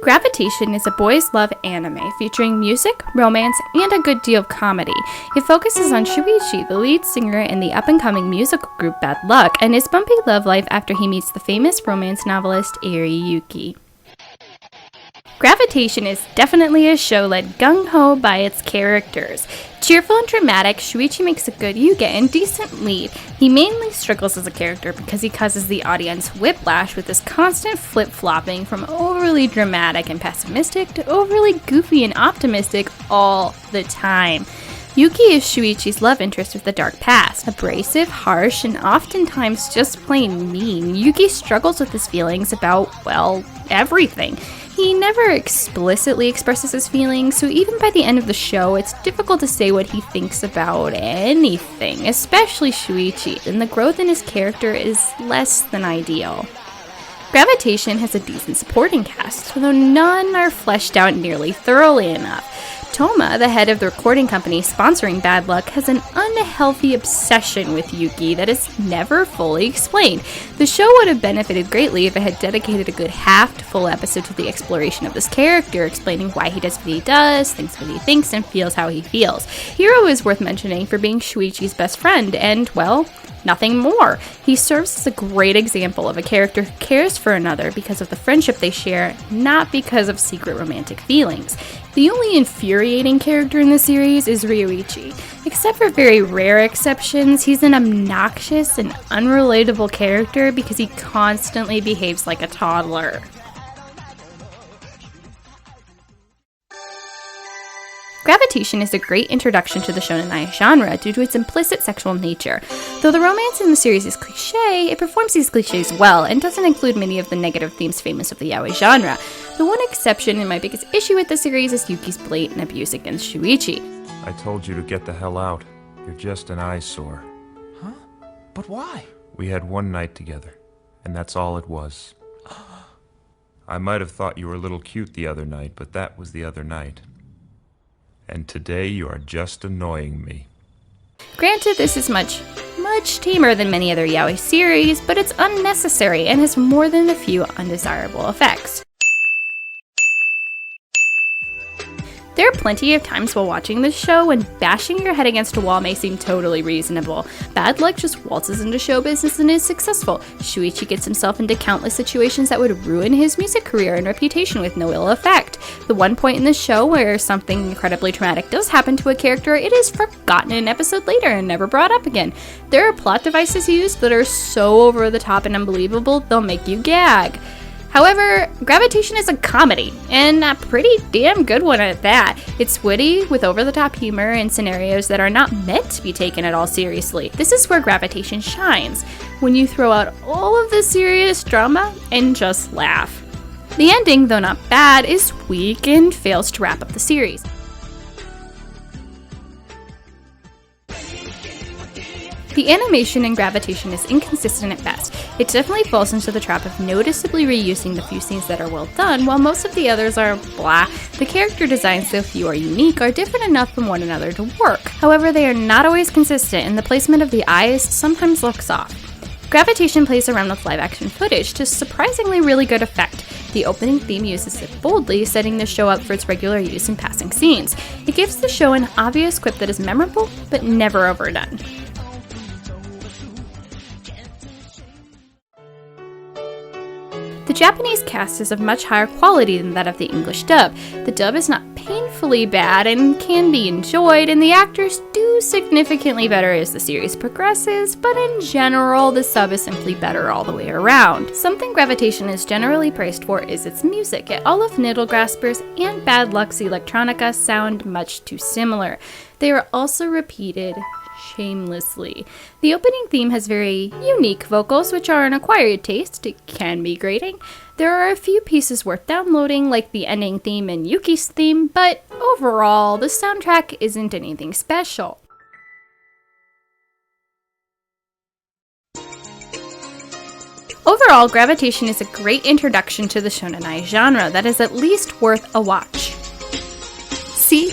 Gravitation is a boys' love anime featuring music, romance, and a good deal of comedy. It focuses on Shuichi, the lead singer in the up-and-coming musical group Bad Luck, and his bumpy love life after he meets the famous romance novelist Eri Yuki. Gravitation is definitely a show led gung-ho by its characters. Cheerful and dramatic, Shuichi makes a good Yuge and decent lead. He mainly struggles as a character because he causes the audience whiplash with his constant flip-flopping from overly dramatic and pessimistic to overly goofy and optimistic all the time. Yuki is Shuichi's love interest with a dark past. Abrasive, harsh, and oftentimes just plain mean, Yuki struggles with his feelings about, well, everything. He never explicitly expresses his feelings, so even by the end of the show, it's difficult to say what he thinks about anything, especially Shuichi, and the growth in his character is less than ideal. Gravitation has a decent supporting cast, though none are fleshed out nearly thoroughly enough. Toma, the head of the recording company sponsoring Bad Luck, has an unhealthy obsession with Yuki that is never fully explained. The show would have benefited greatly if it had dedicated a good half to full episode to the exploration of this character, explaining why he does what he does, thinks what he thinks, and feels how he feels. Hiro is worth mentioning for being Shuichi's best friend, and, well, nothing more. He serves as a great example of a character who cares for another because of the friendship they share, not because of secret romantic feelings. The only infuriating character in the series is Ryoichi. Except for very rare exceptions, he's an obnoxious and unrelatable character because he constantly behaves like a toddler. Gravitation is a great introduction to the shonen genre due to its implicit sexual nature. Though the romance in the series is cliché, it performs these clichés well and doesn't include many of the negative themes famous of the yaoi genre. The one exception and my biggest issue with the series is Yuki's blatant abuse against Shuichi. I told you to get the hell out. You're just an eyesore. Huh? But why? We had one night together, and that's all it was. I might have thought you were a little cute the other night, but that was the other night. And today you are just annoying me. Granted, this is much tamer than many other yaoi series, but it's unnecessary and has more than a few undesirable effects. There are plenty of times while watching this show when bashing your head against a wall may seem totally reasonable. Bad Luck just waltzes into show business and is successful. Shuichi gets himself into countless situations that would ruin his music career and reputation with no ill effect. The one point in the show where something incredibly traumatic does happen to a character, it is forgotten an episode later and never brought up again. There are plot devices used that are so over the top and unbelievable, they'll make you gag. However, Gravitation is a comedy, and a pretty damn good one at that. It's witty, with over-the-top humor and scenarios that are not meant to be taken at all seriously. This is where Gravitation shines, when you throw out all of the serious drama and just laugh. The ending, though not bad, is weak and fails to wrap up the series. The animation in Gravitation is inconsistent at best. It definitely falls into the trap of noticeably reusing the few scenes that are well done, while most of the others are blah. The character designs, though few are unique, are different enough from one another to work. However, they are not always consistent, and the placement of the eyes sometimes looks off. Gravitation plays around with live-action footage to surprisingly really good effect. The opening theme uses it boldly, setting the show up for its regular use in passing scenes. It gives the show an obvious quip that is memorable, but never overdone. The Japanese cast is of much higher quality than that of the English dub. The dub is not painfully bad and can be enjoyed, and the actors do significantly better as the series progresses, but in general, the sub is simply better all the way around. Something Gravitation is generally praised for is its music. All of Needle Graspers and Bad Luck's electronica sound much too similar. They are also repeated shamelessly. The opening theme has very unique vocals, which are an acquired taste. It can be grating. There are a few pieces worth downloading, like the ending theme and Yuki's theme, but overall, the soundtrack isn't anything special. Overall, Gravitation is a great introduction to the shonen genre that is at least worth a watch. C+.